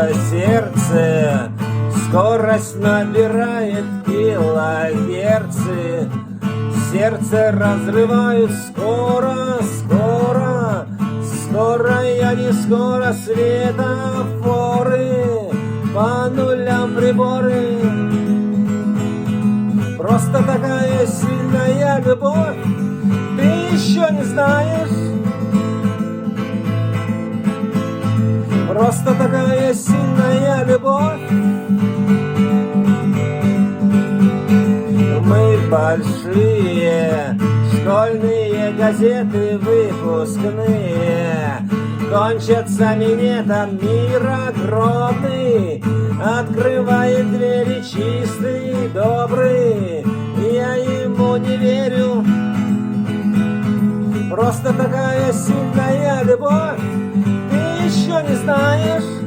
наше сердце скорость набирает килогерцы. Сердце разрывают скоро, скоро, скоро, я не скоро, светофоры, по нулям приборы. Просто такая сильная любовь, ты еще не знаешь. Просто такая сильная любовь. Мы большие, школьные газеты выпускные, кончатся минетом мир огромный, открывает двери чистый, добрый. Я ему не верю. Просто такая сильная любовь, ты еще не знаешь.